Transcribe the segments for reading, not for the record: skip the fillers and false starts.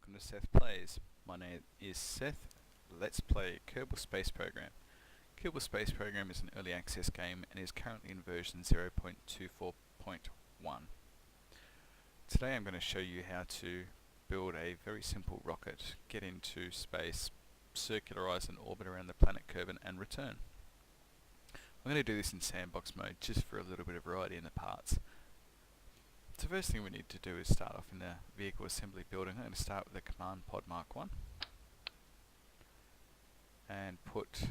welcome to Seth Plays. My name is Seth. Let's play Kerbal Space Program. Kerbal Space Program is an early access game and is currently in version 0.24.1. Today I'm going to show you how to build a very simple rocket, get into space, circularize and orbit around the planet Kerbal and return. I'm going to do this in sandbox mode just for a little bit of variety in the parts. So the first thing we need to do is start off in the vehicle assembly building. I'm going to start with the command pod Mark 1 and put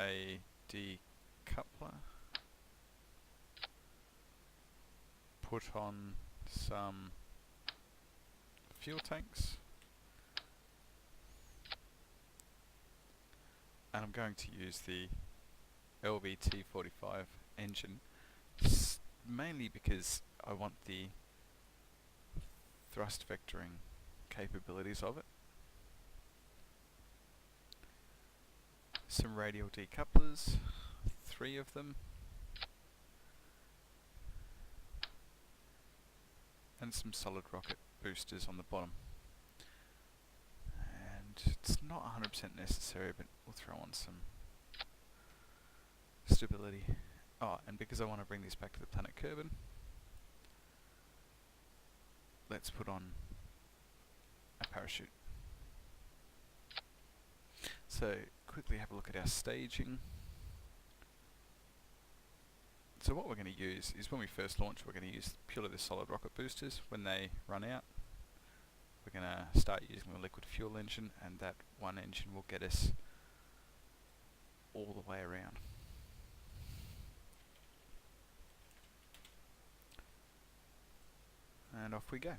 a decoupler, put on some fuel tanks, and I'm going to use the LVT-45 engine mainly because I want the thrust vectoring capabilities of it. Some radial decouplers, 3 of them, and some solid rocket boosters on the bottom. And it's not 100% necessary, but we'll throw on some stability. Oh, and because I want to bring this back to the planet Kerbal, let's put on a parachute. So quickly have a look at our staging. So what we're going to use is, when we first launch, we're going to use purely the solid rocket boosters. When they run out, we're going to start using the liquid fuel engine, and that one engine will get us all the way around. And off we go.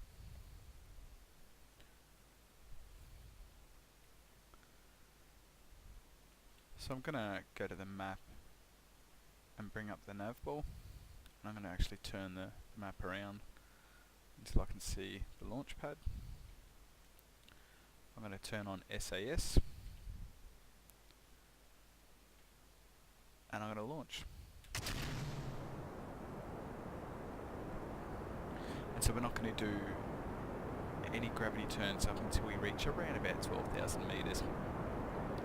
So I'm going to go to the map and bring up the nav ball, and I'm going to actually turn the map around until I can see the launch pad. I'm going to turn on SAS and I'm going to launch. And so we're not going to do any gravity turns up until we reach around about 12,000 metres,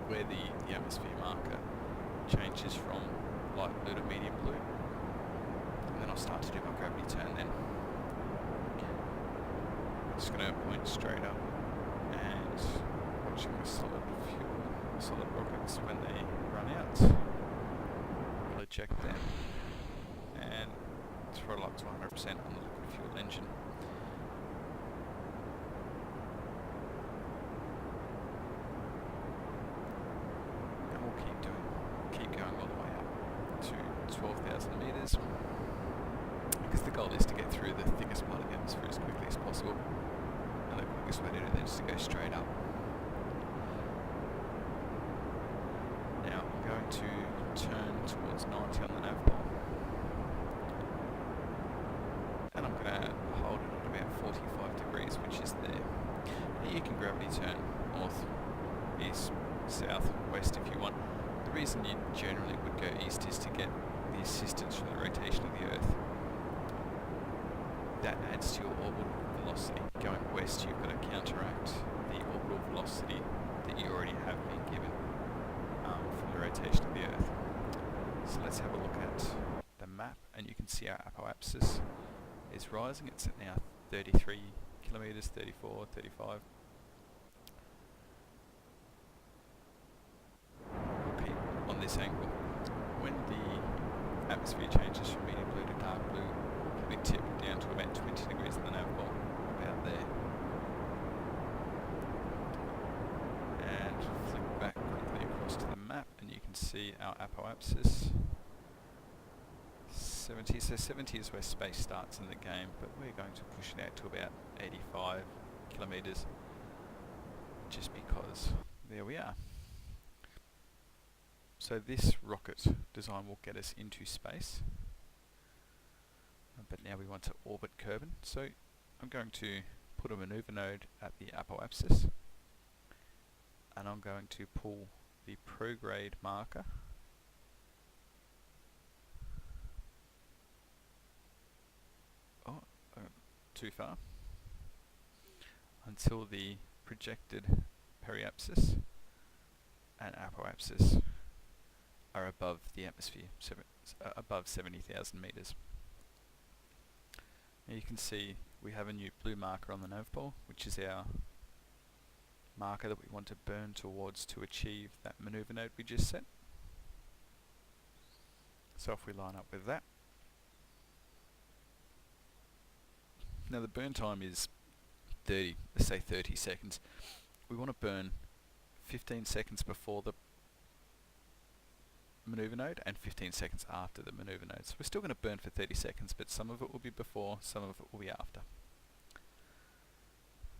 where the atmosphere marker changes from light blue to medium blue. And then I'll start to do my gravity turn then. I'm just going to point straight up and watching the solid rockets. When they run out, we'll eject them and throttle up to 100% on the liquid fuel engine. And we'll keep going all the way up to 12,000 metres, because the goal is to get through the thickest part of the atmosphere as quickly as possible, and the quickest way to do that is to go straight up. Now I'm going to turn towards 90 on the nav ball, and I'm going to hold it at about 45 degrees, which is there. Now you can gravity turn north, east, south, west if you want. The reason you generally would go east is to get the assistance from the rotation of the Earth. That adds to your orbital velocity. Going west, you've got to counteract the orbital velocity that you already have been given from the rotation of the Earth. So let's have a look at the map, and you can see our apoapsis is rising. It's at now 33 kilometers, 34, 35. We'll keep on this angle. When the atmosphere changes from medium blue to dark blue, it'll be tipped down to about 20 degrees in the nav ball, about there. And flick back quickly across to the map, and you can see our apoapsis 70. So 70 is where space starts in the game, but we're going to push it out to about 85 kilometers, just because there we are. So this rocket design will get us into space, but now we want to orbit Kerbal. So I'm going to put a maneuver node at the apoapsis, and I'm going to pull the prograde marker too far. until the projected periapsis and apoapsis are above the atmosphere, above 70,000 meters. Now you can see we have a new blue marker on the nav pole, which is our marker that we want to burn towards to achieve that maneuver node we just set. So if we line up with that, now the burn time is 30, let's say 30 seconds. We want to burn 15 seconds before the maneuver node and 15 seconds after the maneuver node. So we're still going to burn for 30 seconds, but some of it will be before, some of it will be after.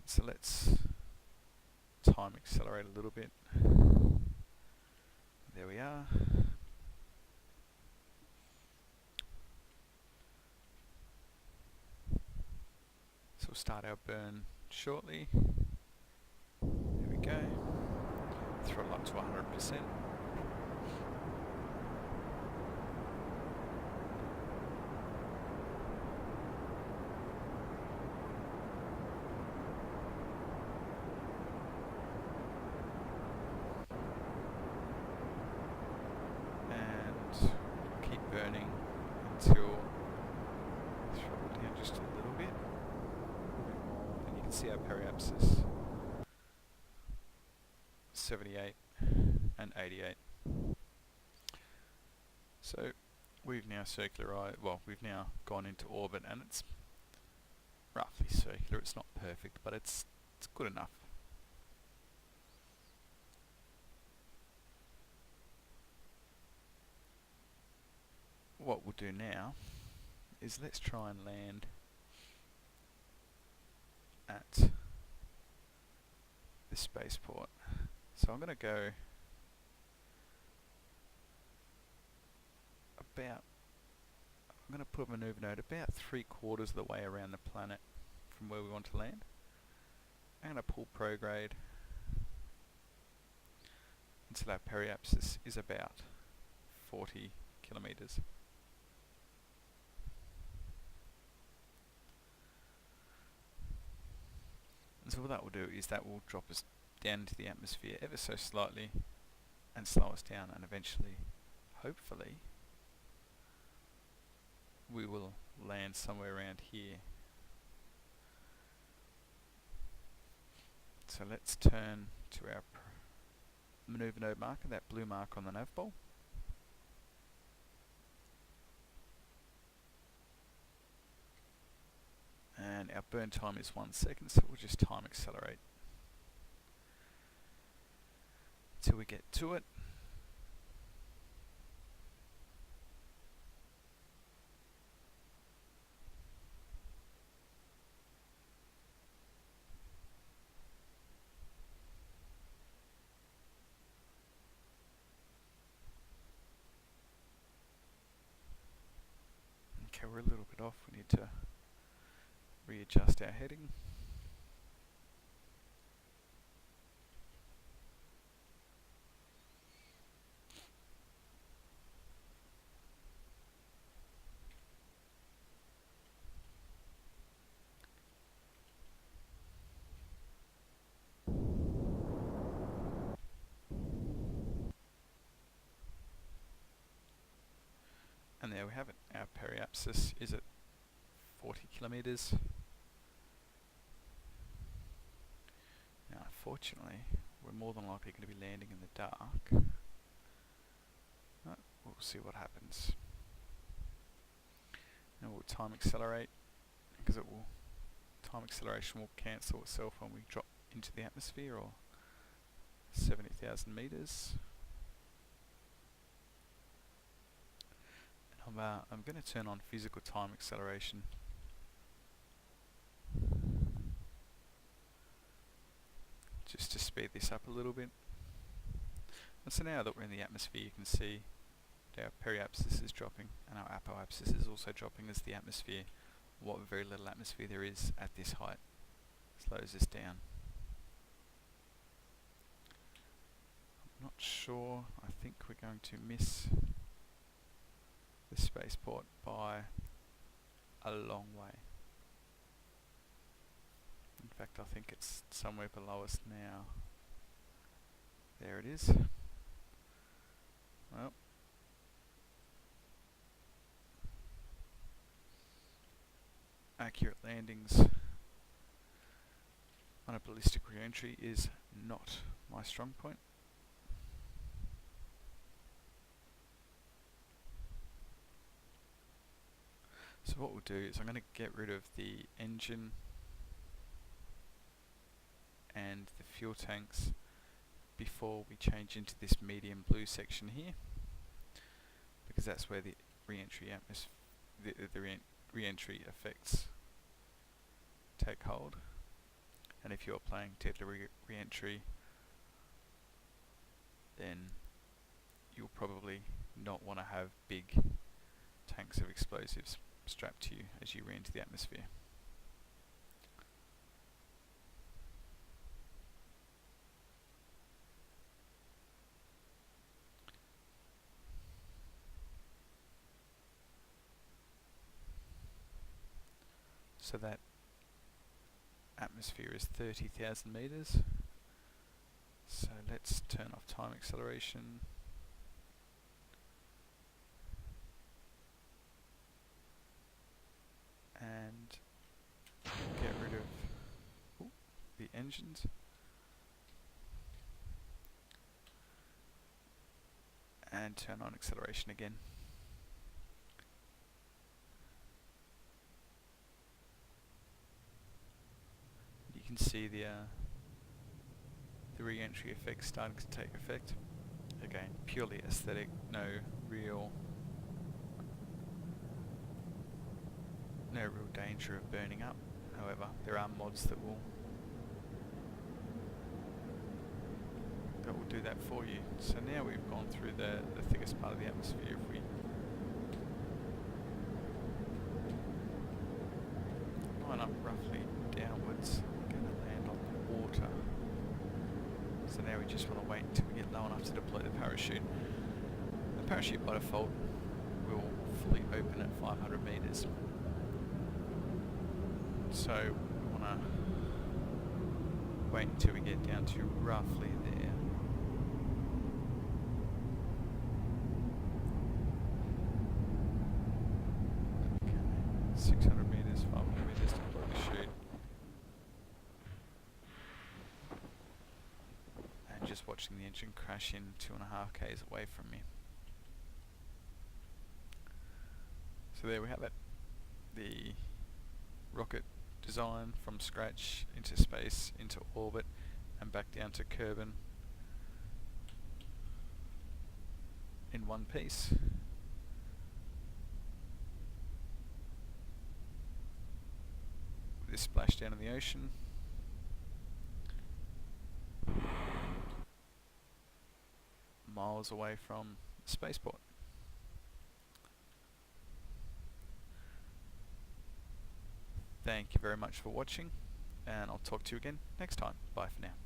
So let's time accelerate a little bit. There we are. So we'll start our burn shortly. There we go. Throttle up to 100%. And keep burning until throttle down just a little bit. And you can see our periapsis 78 and 88. So we've now we've now gone into orbit, and it's roughly circular. It's not perfect, but it's good enough. What we'll do now is let's try and land at the spaceport. So I'm going to go I'm going to put a maneuver node about 3/4 of the way around the planet from where we want to land. I'm going to pull prograde until our periapsis is about 40 kilometers. And so what that will do is that will drop us down into the atmosphere ever so slightly and slow us down, and eventually, hopefully, we will land somewhere around here. So let's turn to our maneuver node marker, that blue mark on the nav pole. And our burn time is 1 second, so we'll just time accelerate till we get to it. Okay, we're a little bit off. We need to readjust our heading. And there we have it. Our periapsis is at 40 kilometers. Now, unfortunately, we're more than likely going to be landing in the dark. But we'll see what happens. And we'll time accelerate, because time acceleration will cancel itself when we drop into the atmosphere, or 70,000 meters. And I'm going to turn on physical time acceleration. Just to speed this up a little bit. And so now that we're in the atmosphere, you can see our periapsis is dropping and our apoapsis is also dropping as the atmosphere, what very little atmosphere there is at this height, slows us down. I'm not sure, I think we're going to miss the spaceport by a long way. fact, I think it's somewhere below us now. There it is. Well, accurate landings on a ballistic re-entry is not my strong point. So what we'll do is I'm going to get rid of the engine and the fuel tanks before we change into this medium blue section here, because that's where the re-entry re-entry effects take hold. And if you're playing deadly re-entry, then you'll probably not want to have big tanks of explosives strapped to you as you re-enter the atmosphere. So that atmosphere is 30,000 meters. So let's turn off time acceleration. And get rid of the engines. And turn on acceleration again. You can see the re-entry effect starting to take effect. Again, purely aesthetic, no real danger of burning up. However, there are mods that will do that for you. So now we've gone through the thickest part of the atmosphere. If we line up roughly downwards, we're going to land on the water. So now we just want to wait until we get low enough to deploy the parachute. The parachute by default will fully open at 500 meters. So we want to wait until we get down to roughly there. Okay, 600 meters, 500 meters to deploy the chute. And just watching the engine crash in 2.5 k's away from me. So there we have it. The rocket design from scratch into space, into orbit, and back down to Kerbal in one piece. With this splash down in the ocean. Miles away from the spaceport. Thank you very much for watching, and I'll talk to you again next time. Bye for now.